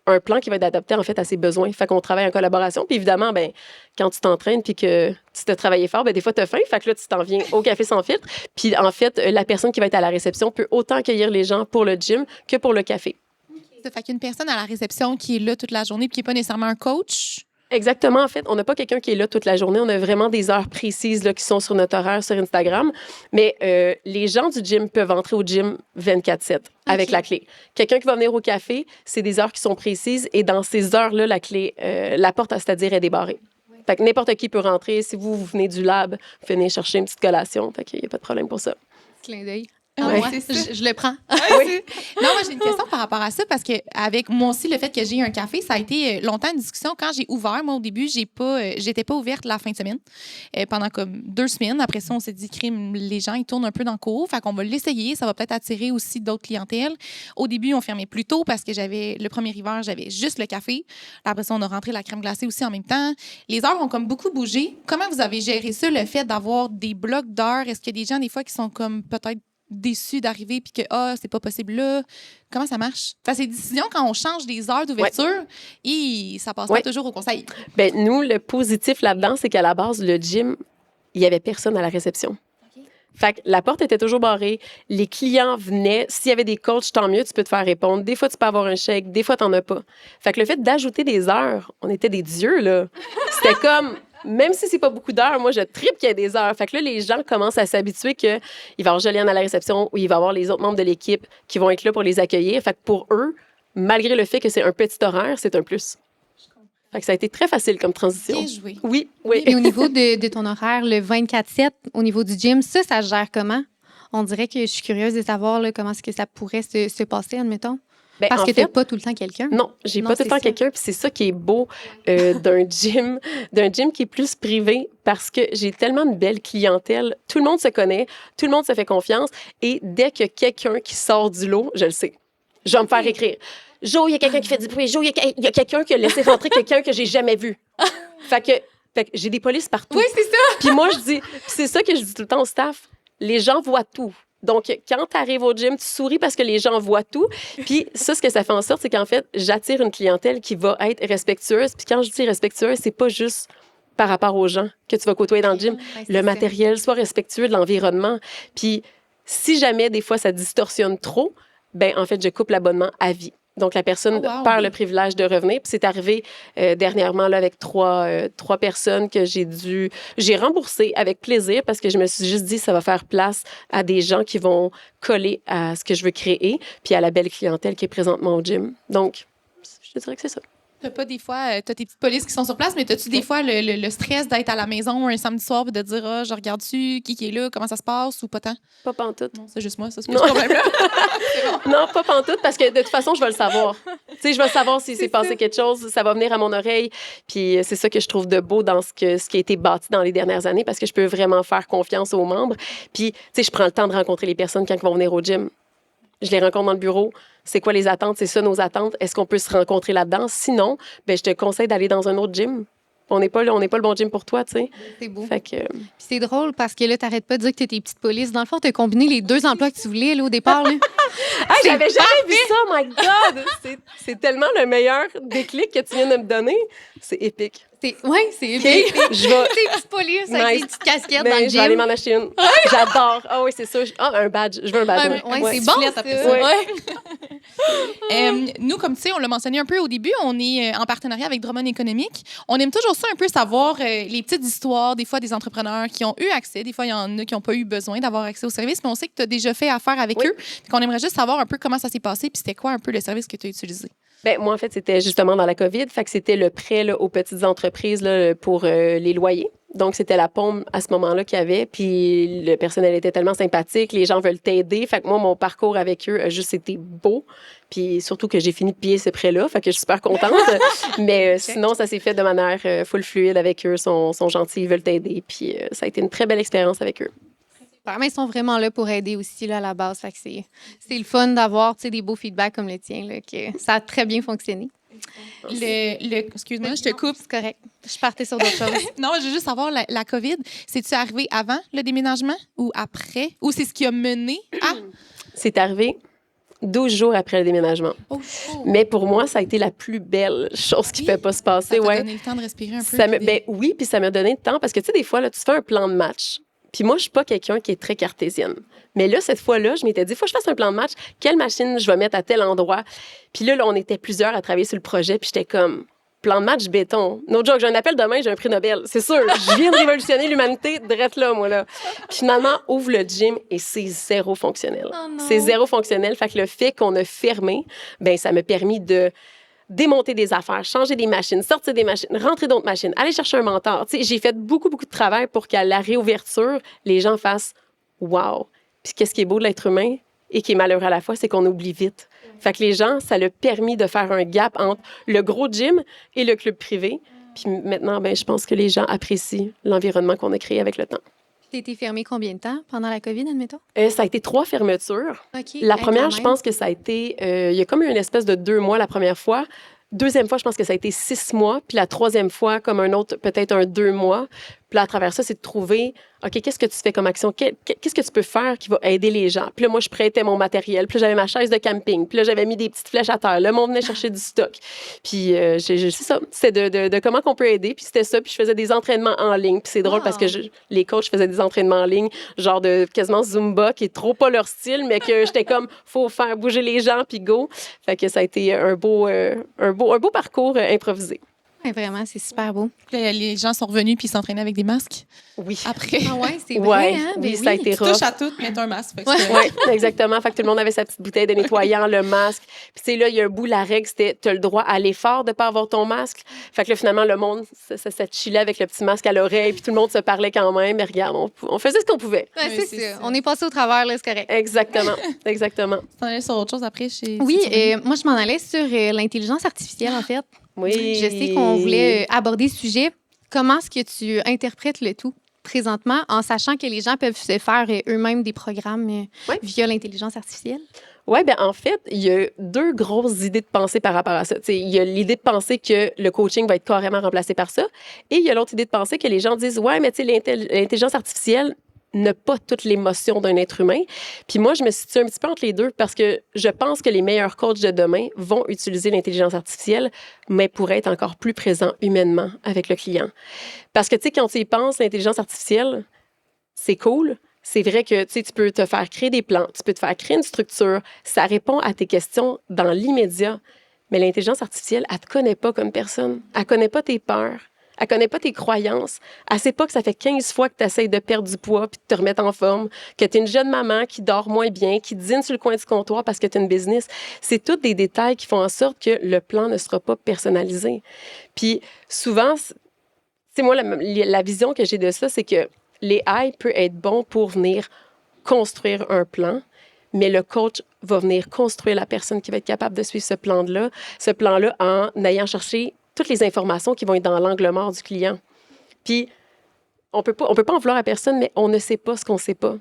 un plan qui va être adapté, en fait, à ses besoins. Fait qu'on travaille en collaboration. Puis évidemment, ben, quand tu t'entraînes puis que tu t'as travaillé fort, ben, des fois, tu as faim. Fait que là, tu t'en viens au café sans filtre. Puis en fait, la personne qui va être à la réception peut autant accueillir les gens pour le gym que pour le café. Ça fait qu'une personne à la réception qui est là toute la journée puis qui n'est pas nécessairement un coach. Exactement. En fait, on n'a pas quelqu'un qui est là toute la journée. On a vraiment des heures précises là, qui sont sur notre horaire sur Instagram. Mais les gens du gym peuvent entrer au gym 24/7 avec la clé. Quelqu'un qui va venir au café, c'est des heures qui sont précises. Et dans ces heures-là, la clé, la porte, c'est-à-dire, est débarrée. Fait que n'importe qui peut rentrer. Si vous venez du lab, vous venez chercher une petite collation. Fait qu'il n'y a pas de problème pour ça. Clin d'œil. Ah Ouais, ouais, c'est ça. je le prends. Non, moi, j'ai une question par rapport à ça parce que avec moi aussi, le fait que j'ai un café, ça a été longtemps une discussion. Quand j'ai ouvert, moi, au début, j'étais pas ouverte la fin de semaine pendant comme 2 semaines. Après ça, on s'est dit, crime, les gens, ils tournent un peu dans le cours. Fait qu'on va l'essayer. Ça va peut-être attirer aussi d'autres clientèles. Au début, on fermait plus tôt parce que le premier hiver, j'avais juste le café. Après ça, on a rentré la crème glacée aussi en même temps. Les heures ont comme beaucoup bougé. Comment vous avez géré ça, le fait d'avoir des blocs d'heures? Est-ce qu'il y a des gens, des fois, qui sont comme peut-être déçus d'arriver puis que c'est pas possible là. Comment ça marche? Enfin, c'est des décisions quand on change des heures d'ouverture et ça passe pas toujours au conseil. Ben nous, le positif là-dedans, c'est qu'à la base, le gym, il y avait personne à la réception. Fait que la porte était toujours barrée. Les clients venaient. S'il y avait des coachs, tant mieux, tu peux te faire répondre. Des fois, tu peux avoir un chèque. Des fois, t'en as pas. Fait que le fait d'ajouter des heures, on était des dieux, là. C'était comme... Même si c'est pas beaucoup d'heures, moi, je tripe qu'il y ait des heures. Fait que là, les gens commencent à s'habituer qu'il va y avoir Joliane à la réception ou il va y avoir les autres membres de l'équipe qui vont être là pour les accueillir. Fait que pour eux, malgré le fait que c'est un petit horaire, c'est un plus. Fait que ça a été très facile comme transition. Bien joué. Oui, oui. Et au niveau de ton horaire, le 24/7, au niveau du gym, ça se gère comment? On dirait que je suis curieuse de savoir là, comment est-ce que ça pourrait se passer, admettons. Ben, Parce en que tu fait, n'as pas tout le temps quelqu'un. non, j'ai Non, pas tout le c'est temps ça. quelqu'un, puis c'est ça qui est beau d'un gym qui est plus privé, parce que j'ai tellement de belle clientèle. Tout le monde se connaît, tout le monde se fait confiance, et dès qu'il y a quelqu'un qui sort du lot, je le sais. Je vais me faire écrire. Jo, il y a quelqu'un qui fait du bruit. Jo, il y a quelqu'un qui a laissé rentrer quelqu'un que j'ai jamais vu. Fait que j'ai des polices partout. Oui, c'est ça. Puis moi, je dis, c'est ça que je dis tout le temps au staff. Les gens voient tout. Donc, quand tu arrives au gym, tu souris parce que les gens voient tout. Puis ça, ce que ça fait en sorte, c'est qu'en fait, j'attire une clientèle qui va être respectueuse. Puis quand je dis respectueuse, c'est pas juste par rapport aux gens que tu vas côtoyer dans le gym. Ouais, c'est Le ça. matériel, soit respectueux de l'environnement. Puis si jamais, des fois, ça distorsionne trop, ben en fait, je coupe l'abonnement à vie. Donc, la personne Oh, wow. perd le privilège de revenir. Puis c'est arrivé dernièrement là, avec trois personnes que j'ai remboursé avec plaisir parce que je me suis juste dit, ça va faire place à des gens qui vont coller à ce que je veux créer puis à la belle clientèle qui est présentement au gym. Donc, je te dirais que c'est ça. T'as pas des fois, t'as tes petites polices qui sont sur place, mais t'as-tu des fois le stress d'être à la maison un samedi soir et de dire, ah, je regarde-tu, qui est là, comment ça se passe ou pas tant? Pas pantoute. Non, c'est juste moi, ça, c'est plus ce problème-là. Non, pas pantoute, parce que de toute façon, je vais le savoir. Tu sais, je vais savoir si c'est passé quelque chose, ça va venir à mon oreille. Puis c'est ça que je trouve de beau dans ce qui a été bâti dans les dernières années, parce que je peux vraiment faire confiance aux membres. Puis, tu sais, je prends le temps de rencontrer les personnes quand ils vont venir au gym. Je les rencontre dans le bureau. C'est quoi les attentes? C'est ça nos attentes. Est-ce qu'on peut se rencontrer là-dedans? Sinon, ben, je te conseille d'aller dans un autre gym. On n'est pas le bon gym pour toi, tu sais. C'est beau. Fait que... Puis c'est drôle parce que là, t'arrêtes pas de dire que t'es tes petites polices. Dans le fond, t'as combiné les 2 emplois que tu voulais là, au départ. Là. Hey, j'avais jamais vu ça, my God! C'est tellement le meilleur déclic que tu viens de me donner. C'est épique. Oui, c'est épique. Je vais... Tes petites polices avec tes petites casquettes dans Ben, le je vais aller gym. m'en acheter une. J'adore. Ah oui, c'est ça. Un badge. Je veux un badge. Ouais, c'est Tu bon, flettes ça. après ça. Ouais. Nous, comme tu sais, on l'a mentionné un peu au début, on est en partenariat avec Drummond Économique. On aime toujours ça un peu savoir les petites histoires, des fois des entrepreneurs qui ont eu accès, des fois il y en a qui n'ont pas eu besoin d'avoir accès au service, mais on sait que tu as déjà fait affaire avec Oui. eux. On aimerait juste savoir un peu comment ça s'est passé, puis c'était quoi un peu le service que tu as utilisé. Ben, moi, en fait, c'était justement dans la COVID. Fait que c'était le prêt là, aux petites entreprises là, pour les loyers. Donc, c'était la paume à ce moment-là qu'il y avait. Puis, le personnel était tellement sympathique. Les gens veulent t'aider. Fait que moi, mon parcours avec eux a juste été beau. Puis, surtout que j'ai fini de payer ce prêt-là. Fait que je suis super contente. Mais sinon, ça s'est fait de manière full fluide avec eux. Ils sont gentils, ils veulent t'aider. Puis, ça a été une très belle expérience avec eux. Mais ils sont vraiment là pour aider aussi là, à la base. Fait que c'est le fun d'avoir des beaux feedbacks comme le tien, là, que ça a très bien fonctionné. Excuse-moi, je te coupe. C'est correct. Je partais sur d'autres choses. Non, je veux juste savoir, la COVID, c'est-tu arrivé avant le déménagement ou après? Ou c'est ce qui a mené à... C'est arrivé 12 jours après le déménagement. Oh. Mais pour moi, ça a été la plus belle chose qui ne peut pas se passer. Ça t'a Ouais. donné le temps de respirer un peu. Ben oui, puis ça m'a donné le temps parce que, tu sais, des fois, là, tu fais un plan de match. Puis moi, je suis pas quelqu'un qui est très cartésienne. Mais là, cette fois-là, je m'étais dit, il faut que je fasse un plan de match. Quelle machine je vais mettre à tel endroit? Puis là, on était plusieurs à travailler sur le projet. Puis j'étais comme, plan de match béton. No joke, j'ai un appel demain, j'ai un prix Nobel. C'est sûr, je viens de révolutionner l'humanité, drette là, moi, là. Puis finalement, ouvre le gym et c'est zéro fonctionnel. Oh non. C'est zéro fonctionnel. Fait que le fait qu'on a fermé, ben ça m'a permis de démonter des affaires, changer des machines, sortir des machines, rentrer d'autres machines, aller chercher un mentor. Tu sais, j'ai fait beaucoup de travail pour qu'à la réouverture, les gens fassent « wow ». Puis qu'est-ce qui est beau de l'être humain et qui est malheureux à la fois, c'est qu'on oublie vite. Fait que les gens, ça leur a permis de faire un gap entre le gros gym et le club privé. Puis maintenant, ben, je pense que les gens apprécient l'environnement qu'on a créé avec le temps. T'as été fermée combien de temps pendant la COVID, admettons? Ça a été 3 fermetures. OK. La première, quand je même. pense que ça a été... il y a comme eu une espèce de 2 mois la première fois. Deuxième fois, je pense que ça a été 6 mois. Puis la troisième fois, comme un autre, peut-être un 2 mois. Puis là, à travers ça, c'est de trouver, OK, qu'est-ce que tu fais comme action? Qu'est-ce que tu peux faire qui va aider les gens? Puis là, moi, je prêtais mon matériel. Puis là, j'avais ma chaise de camping. Puis là, j'avais mis des petites flèches à terre. Le monde venait chercher du stock. Puis c'est ça. C'était de comment qu'on peut aider. Puis c'était ça. Puis je faisais des entraînements en ligne. Puis c'est drôle parce que les coachs faisaient des entraînements en ligne, genre de quasiment Zumba, qui est trop pas leur style, mais que j'étais comme, faut faire bouger les gens, puis go. Fait que ça a été un beau parcours improvisé. Ouais, vraiment, c'est super beau. Les gens sont revenus puis ils s'entraînaient avec des masques Oui. après. Ah ouais, c'est vrai, Ouais, hein? oui, Ben ça a été Tu rough. touches à tout, mets un masque. Fait que Ouais. Oui, exactement. Fait que tout le monde avait sa petite bouteille de nettoyant, le masque. Puis, tu sais, là, il y a un bout, la règle, c'était, tu as le droit à l'effort de ne pas avoir ton masque. Fait que là, finalement, le monde, ça chillait avec le petit masque à l'oreille, puis tout le monde se parlait quand même. Mais regarde, on faisait ce qu'on pouvait. Ouais, Oui, c'est c'est ça. ça. On est passé au travers, là, c'est correct. Exactement. Exactement. Tu t'en allais sur autre chose après chez. Oui, chez- moi, je m'en allais sur l'intelligence artificielle, en fait. Oui. Je sais qu'on voulait aborder ce sujet. Comment est-ce que tu interprètes le tout présentement en sachant que les gens peuvent se faire eux-mêmes des programmes Ouais. via l'intelligence artificielle? Oui, bien, en fait, il y a 2 grosses idées de pensée par rapport à ça. Tu sais, il y a l'idée de penser que le coaching va être carrément remplacé par ça. Et il y a l'autre idée de penser que les gens disent, ouais, mais tu sais, l'intelligence artificielle n'a pas toute l'émotion d'un être humain. Puis moi, je me situe un petit peu entre les deux parce que je pense que les meilleurs coachs de demain vont utiliser l'intelligence artificielle, mais pour être encore plus présents humainement avec le client. Parce que, tu sais, quand tu y penses, l'intelligence artificielle, c'est cool. C'est vrai que tu peux te faire créer des plans, tu peux te faire créer une structure. Ça répond à tes questions dans l'immédiat. Mais l'intelligence artificielle, elle ne te connaît pas comme personne. Elle ne connaît pas tes peurs. Elle connaît pas tes croyances. Elle sait pas que ça fait 15 fois que tu essaies de perdre du poids puis de te remettre en forme, que tu es une jeune maman qui dort moins bien, qui dîne sur le coin du comptoir parce que tu as une business. C'est tous des détails qui font en sorte que le plan ne sera pas personnalisé. Puis souvent, c'est moi, la vision que j'ai de ça, c'est que les AI peuvent être bons pour venir construire un plan, mais le coach va venir construire la personne qui va être capable de suivre ce plan-là en ayant cherché toutes les informations qui vont être dans l'angle mort du client. Puis, on peut pas en vouloir à personne, mais on ne sait pas ce qu'on ne sait pas.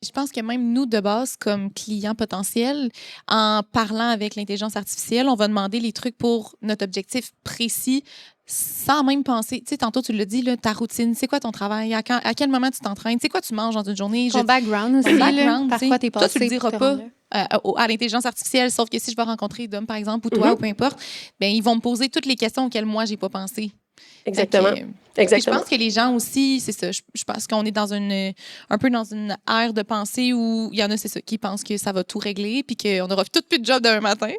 Je pense que même nous, de base, comme clients potentiels, en parlant avec l'intelligence artificielle, on va demander les trucs pour notre objectif précis sans même penser. Tu sais, tantôt, tu l'as dit, là, ta routine, c'est quoi ton travail? À quel moment tu t'entraînes? C'est quoi tu manges dans une journée? Ton background aussi, par quoi t'es passé. Toi, tu le diras pas à l'intelligence artificielle, sauf que si je vais rencontrer Dom, par exemple, ou toi, ou peu importe, ben ils vont me poser toutes les questions auxquelles moi, j'ai pas pensé. Exactement. Je pense que les gens aussi, c'est ça. Je pense qu'on est un peu dans une ère de pensée où il y en a, c'est ça, qui pensent que ça va tout régler puis qu'on aura tout plus de job demain matin.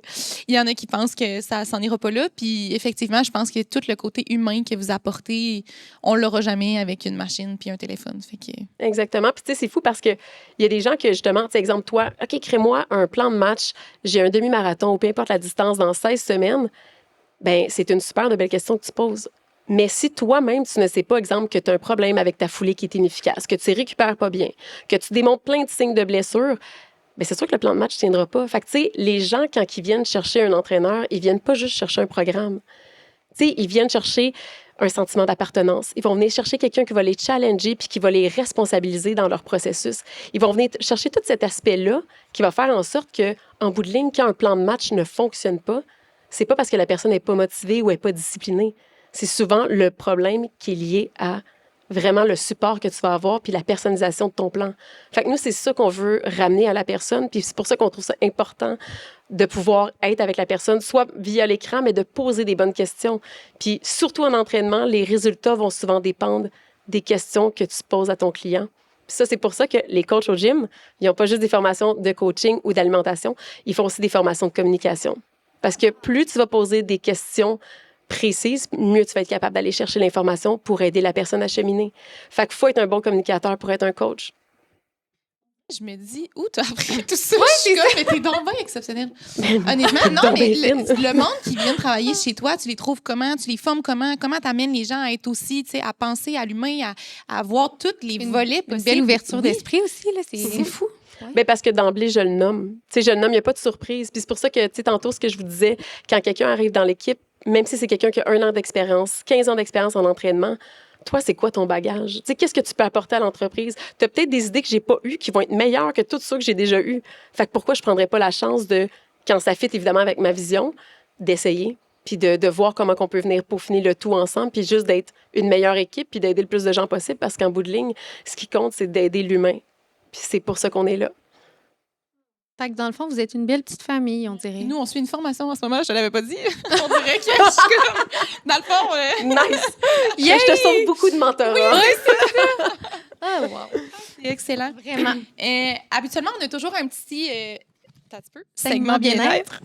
Il y en a qui pensent que ça s'en ira pas là. Puis effectivement, je pense que tout le côté humain que vous apportez, on l'aura jamais avec une machine puis un téléphone. Fait que... Exactement. Puis tu sais, c'est fou parce qu'il y a des gens que justement, tu sais, exemple, toi, OK, crée-moi un plan de match. J'ai un demi-marathon ou peu importe la distance dans 16 semaines. Bien, c'est une super de belle question que tu poses. Mais si toi-même, tu ne sais pas, exemple, que tu as un problème avec ta foulée qui est inefficace, que tu ne récupères pas bien, que tu démontres plein de signes de blessure, bien, c'est sûr que le plan de match ne tiendra pas. Fait que, tu sais, les gens, quand ils viennent chercher un entraîneur, ils ne viennent pas juste chercher un programme. Tu sais, ils viennent chercher un sentiment d'appartenance. Ils vont venir chercher quelqu'un qui va les challenger puis qui va les responsabiliser dans leur processus. Ils vont venir chercher tout cet aspect-là qui va faire en sorte qu'en bout de ligne, quand un plan de match ne fonctionne pas, c'est pas parce que la personne n'est pas motivée ou n'est pas disciplinée. C'est souvent le problème qui est lié à vraiment le support que tu vas avoir puis la personnalisation de ton plan. Fait que nous, c'est ça qu'on veut ramener à la personne, puis c'est pour ça qu'on trouve ça important de pouvoir être avec la personne, soit via l'écran, mais de poser des bonnes questions. Puis surtout en entraînement, les résultats vont souvent dépendre des questions que tu poses à ton client. Puis ça, c'est pour ça que les coachs au gym, ils n'ont pas juste des formations de coaching ou d'alimentation, ils font aussi des formations de communication. Parce que plus tu vas poser des questions précise, mieux tu vas être capable d'aller chercher l'information pour aider la personne à cheminer. Fait qu'il faut être un bon communicateur pour être un coach. Je me dis, où t'as appris tout ça? Mais t'es donc bien exceptionnel. Honnêtement, non, mais le monde qui vient travailler chez toi, tu les trouves comment? Tu les formes comment? Comment t'amènes les gens à être aussi, tu sais, à penser à l'humain, à voir tous les volets possibles? Une belle ouverture d'esprit aussi, là. C'est fou. Ouais. Bien, parce que d'emblée, je le nomme. Tu sais, je le nomme, il n'y a pas de surprise. Puis c'est pour ça que, tu sais, tantôt, ce que je vous disais, quand quelqu'un arrive dans l'équipe, même si c'est quelqu'un qui a 1 an d'expérience, 15 ans d'expérience en entraînement, toi, c'est quoi ton bagage? Tu sais, qu'est-ce que tu peux apporter à l'entreprise? Tu as peut-être des idées que j'ai pas eues qui vont être meilleures que tout ça que j'ai déjà eu. Fait que pourquoi je prendrais pas la chance de, quand ça fit évidemment avec ma vision, d'essayer, puis de voir comment on peut venir peaufiner le tout ensemble, puis juste d'être une meilleure équipe, puis d'aider le plus de gens possible, parce qu'en bout de ligne, ce qui compte, c'est d'aider l'humain. Puis c'est pour ça qu'on est là. Fait que dans le fond, vous êtes une belle petite famille, on dirait. Nous, on suit une formation en ce moment, je te l'avais pas dit. On dirait que je suis comme... Dans le fond... Nice! Yeah! Je te sauve beaucoup de mentorat. Oui, c'est ça! Ah, wow! C'est excellent. Vraiment. Habituellement, on a toujours un petit... segment bien-être.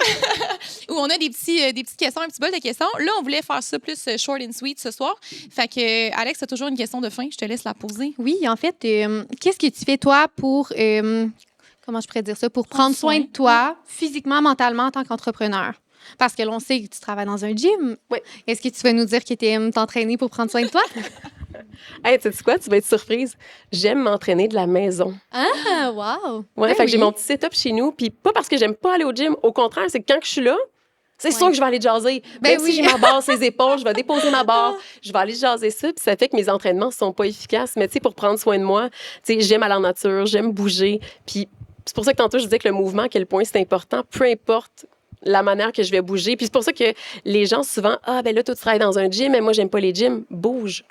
Où on a des petites questions, un petit bol de questions. Là, on voulait faire ça plus short and sweet ce soir. Fait que, Alex, t'as toujours une question de fin. Je te laisse la poser. Oui, en fait, qu'est-ce que tu fais, toi, pour... comment je pourrais dire ça? Pour prendre soin de toi, physiquement, mentalement, en tant qu'entrepreneur. Parce que l'on sait que tu travailles dans un gym. Oui. Est-ce que tu vas nous dire que tu aimes t'entraîner pour prendre soin de toi? Hey, tu sais quoi? Tu vas être surprise. J'aime m'entraîner de la maison. Ah, wow! Ouais, fait que j'ai mon petit setup chez nous. Puis pas parce que j'aime pas aller au gym. Au contraire, c'est que quand je suis là, c'est sûr que je vais aller jaser. Même si j'ai ma barre sur les épaules, je vais déposer ma barre, je vais aller jaser ça. Puis ça fait que mes entraînements sont pas efficaces. Mais tu sais, pour prendre soin de moi, tu sais, j'aime aller en nature, j'aime bouger. Puis c'est pour ça que tantôt, je disais que le mouvement, à quel point c'est important, peu importe la manière que je vais bouger. Puis c'est pour ça que les gens, souvent, ben là, toi, tu travailles dans un gym, mais moi, j'aime pas les gyms. Bouge.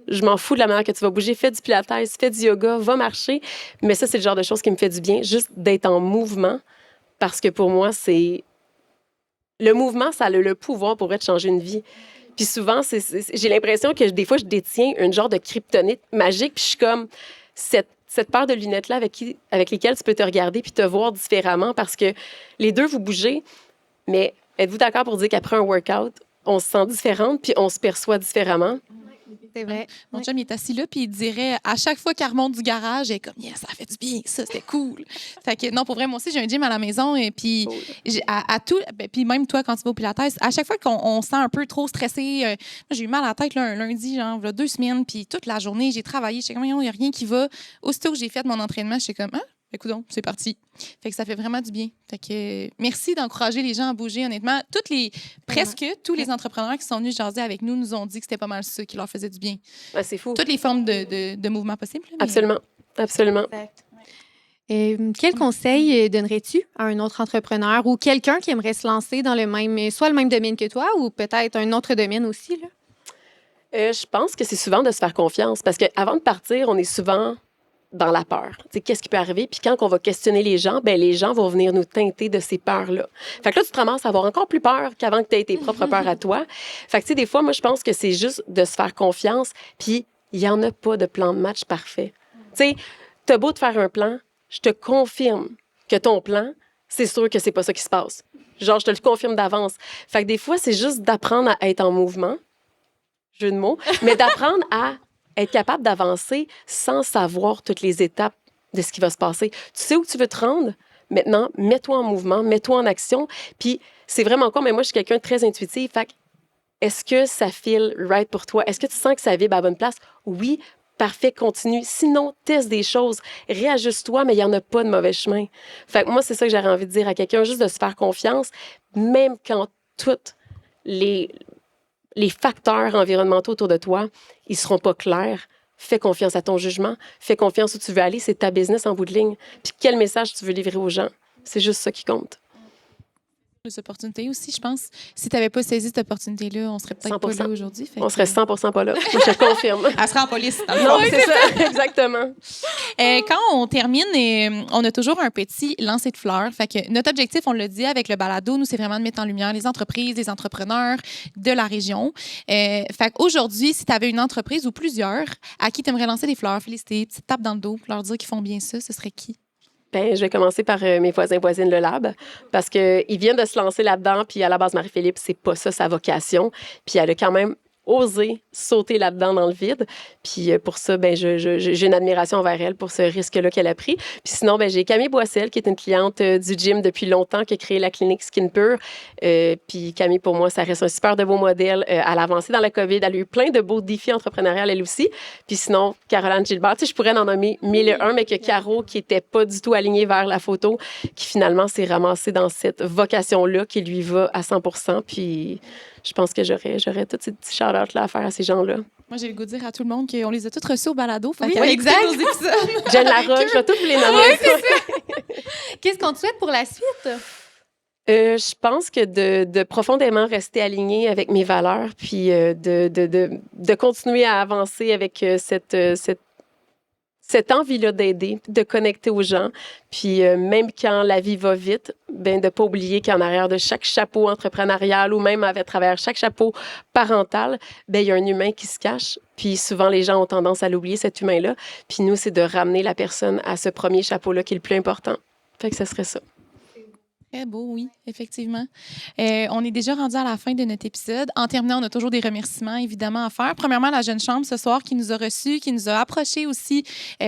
Je m'en fous de la manière que tu vas bouger. Fais du pilates, fais du yoga, va marcher. Mais ça, c'est le genre de choses qui me fait du bien, juste d'être en mouvement. Parce que pour moi, c'est... Le mouvement, ça a le pouvoir pour être changer une vie. Puis souvent, j'ai l'impression que des fois, je détiens une genre de kryptonite magique. Puis je suis comme... Cette paire de lunettes-là avec lesquelles tu peux te regarder puis te voir différemment parce que les deux, vous bougez. Mais êtes-vous d'accord pour dire qu'après un workout, on se sent différente, puis on se perçoit différemment. C'est vrai. Mon chum, il est assis là, puis il dirait, à chaque fois qu'elle remonte du garage, elle est comme, yes, ça fait du bien, ça, c'était cool. Fait que, non, pour vrai, moi aussi, j'ai un gym à la maison, et puis, à tout, puis même toi, quand tu vas au Pilates, à chaque fois qu'on se sent un peu trop stressé, moi, j'ai eu mal à la tête, là, un lundi, genre, il y a 2 semaines, puis toute la journée, j'ai travaillé, j'étais comme, il n'y a rien qui va. Aussitôt que j'ai fait mon entraînement, j'étais comme, écoute donc, c'est parti. Fait que ça fait vraiment du bien. Fait que merci d'encourager les gens à bouger, honnêtement. Presque tous les entrepreneurs qui sont venus jaser avec nous nous ont dit que c'était pas mal ça qui leur faisait du bien. Ben, c'est fou. Toutes les formes de mouvements possibles. Là, Absolument. Absolument. Quel conseil donnerais-tu à un autre entrepreneur ou quelqu'un qui aimerait se lancer dans soit le même domaine que toi ou peut-être un autre domaine aussi, là? Je pense que c'est souvent de se faire confiance parce qu'avant de partir, on est souvent dans la peur. Tu sais, qu'est-ce qui peut arriver? Puis quand on va questionner les gens, ben les gens vont venir nous teinter de ces peurs-là. Fait que là, tu te ramasses à avoir encore plus peur qu'avant que tu aies tes propres peurs à toi. Fait que, tu sais, des fois, moi, je pense que c'est juste de se faire confiance. Puis, il n'y en a pas de plan de match parfait. Tu sais, t'as beau te faire un plan, je te confirme que ton plan, c'est sûr que c'est pas ça qui se passe. Genre, je te le confirme d'avance. Fait que des fois, c'est juste d'apprendre à être en mouvement, jeu de mots, mais d'apprendre à être capable d'avancer sans savoir toutes les étapes de ce qui va se passer. Tu sais où tu veux te rendre? Maintenant, mets-toi en mouvement, mets-toi en action. Puis, c'est vraiment con, mais moi, je suis quelqu'un de très intuitif. Fait que, est-ce que ça feel right pour toi? Est-ce que tu sens que ça vibre à la bonne place? Oui, parfait, continue. Sinon, teste des choses. Réajuste-toi, mais il n'y en a pas de mauvais chemin. Fait que moi, c'est ça que j'aurais envie de dire à quelqu'un, juste de se faire confiance, même quand toutes les facteurs environnementaux autour de toi, ils ne seront pas clairs. Fais confiance à ton jugement. Fais confiance où tu veux aller. C'est ta business en bout de ligne. Puis quel message tu veux livrer aux gens. C'est juste ça qui compte. Les opportunités aussi, je pense. Si tu n'avais pas saisi cette opportunité-là, on serait peut-être pas 100%. là aujourd'hui. On serait 100% pas là. Moi, je te confirme. Elle serait en police. Non, c'est ça. Exactement. Quand on termine, on a toujours un petit lancer de fleurs. Fait que notre objectif, on l'a dit avec le balado, nous, c'est vraiment de mettre en lumière les entreprises, les entrepreneurs de la région. Fait qu'aujourd'hui, si tu avais une entreprise ou plusieurs à qui tu aimerais lancer des fleurs, féliciter, petite tape dans le dos, leur dire qu'ils font bien ça, ce serait qui? Ben, je vais commencer par mes voisins-voisines Le Lab parce qu'ils viennent de se lancer là-dedans. Puis à la base, Marie-Philippe, c'est pas ça sa vocation. Puis elle a quand même osé sauter là-dedans dans le vide. Puis pour ça, ben, j'ai une admiration envers elle pour ce risque-là qu'elle a pris. Puis sinon, ben, j'ai Camille Boissel, qui est une cliente du gym depuis longtemps, qui a créé la clinique Skin Pure. Puis Camille, pour moi, ça reste un super de beau modèle. Elle a avancé dans la COVID. Elle a eu plein de beaux défis entrepreneuriales, elle aussi. Puis sinon, Caroline Gilbert, tu sais, je pourrais en nommer 1001, mais que Caro, qui n'était pas du tout alignée vers la photo, qui finalement s'est ramassée dans cette vocation-là qui lui va à 100%. Puis je pense que j'aurais tous ces petits shout-outs-là à faire à ces gens-là. Moi, j'ai le goût de dire à tout le monde qu'on les a tous reçus au balado. Oui, exact. Jeanne Larocque, je vais tous vous les nommer. Oui, c'est ça. Qu'est-ce qu'on te souhaite pour la suite? Je pense que de profondément rester alignée avec mes valeurs, puis de continuer à avancer avec cette envie-là d'aider, de connecter aux gens. Puis même quand la vie va vite, ben de ne pas oublier qu'en arrière de chaque chapeau entrepreneurial ou même à travers chaque chapeau parental, ben il y a un humain qui se cache. Puis souvent, les gens ont tendance à l'oublier, cet humain-là. Puis nous, c'est de ramener la personne à ce premier chapeau-là qui est le plus important. Fait que ce serait ça. Très beau, oui, effectivement. On est déjà rendu à la fin de notre épisode. En terminant, on a toujours des remerciements, évidemment, à faire. Premièrement, la Jeune Chambre, ce soir, qui nous a reçus, qui nous a approchés aussi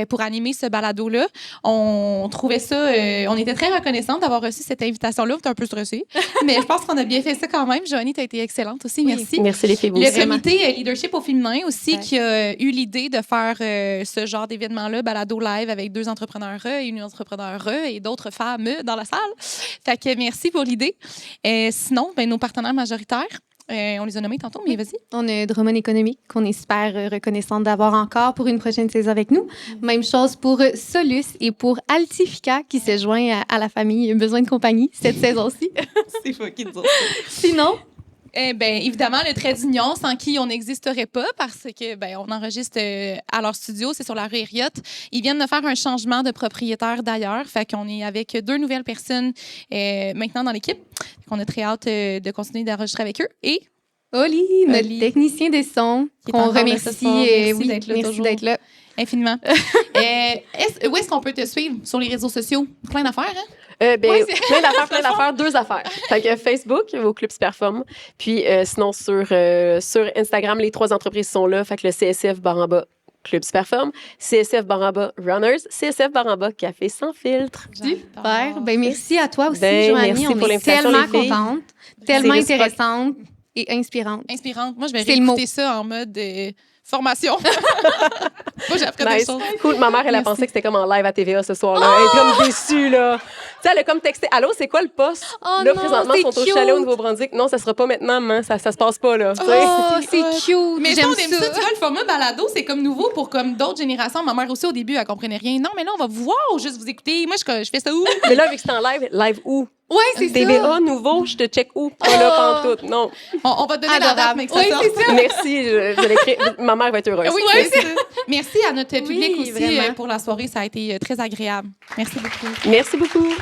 pour animer ce balado-là. On trouvait ça... on était très reconnaissants d'avoir reçu cette invitation-là. On était un peu stressés, mais je pense qu'on a bien fait ça quand même. Joanie, tu as été excellente aussi. Oui. Merci. Merci les filles. Le comité Leadership au féminin aussi, qui a eu l'idée de faire ce genre d'événement-là, balado live avec 2 entrepreneurs et une entrepreneur et d'autres femmes dans la salle. Fait que merci pour l'idée. Sinon, ben, nos partenaires majoritaires, on les a nommés tantôt, mais vas-y. On a Drummond Économique, qu'on est super reconnaissante d'avoir encore pour une prochaine saison avec nous. Même chose pour Solus et pour Altifica, qui se joint à la famille Besoin de compagnie cette saison-ci. C'est fou qu'ils disent ça. Sinon... Bien, évidemment, le Trait d'Union, sans qui on n'existerait pas, parce que ben, on enregistre à leur studio, c'est sur la rue Herriott. Ils viennent de faire un changement de propriétaire d'ailleurs, fait qu'on est avec 2 nouvelles personnes maintenant dans l'équipe. On a très hâte de continuer d'enregistrer avec eux. Et Oli, notre technicien de son, qu'on remercie. Merci d'être là. Infiniment. Où est-ce qu'on peut te suivre sur les réseaux sociaux? Plein d'affaires, hein? Ben, c'est- plein d'affaires, 2 affaires. Fait que Facebook, au Club Superform. Puis sinon, sur Instagram, les 3 entreprises sont là. Fait que le CSF Club Superform, CSF Runners, CSF Café sans filtre. Super. Ben, merci à toi aussi, Ben, Joanie. merci On pour est l'invitation, tellement les filles. contente, tellement C'est réciproque. intéressante et inspirante. Inspirante. Moi, je vais C'est le mot. réécouter ça en mode formation. Moi, j'ai appris des Nice. choses. Cool. Ma mère, elle a Merci. pensé que c'était comme en live à TVA ce soir-là. Elle est comme déçue, là. Tu sais, elle a comme texté « Allô, c'est quoi le poste? Oh Là, non, présentement, ils c'est sont au cute. chalet au Nouveau-Brunswick. Non, ça sera pas maintenant, maman. Ça se passe pas, là. Tu sais. Oh, c'est cute. Mais ça, J'aime on aime ça. Tu vois, le format balado, c'est comme nouveau pour comme d'autres générations. Ma mère aussi, au début, elle comprenait rien. Non, mais là, on va vous voir, juste vous écouter. Moi, je fais ça où? Mais là, vu que c'est en live où? Oui, c'est ça. TVA, nouveau, je te check où? Pas là, pantoute. Non. On va te donner la date, Adorable. mais que ça Oui, sorte. c'est ça. Merci. Je l'écris. Ma mère va être heureuse. Oui, Ouais, c'est ça. Merci à notre public Oui, aussi vraiment. pour la soirée. Ça a été très agréable. Merci beaucoup. Merci beaucoup.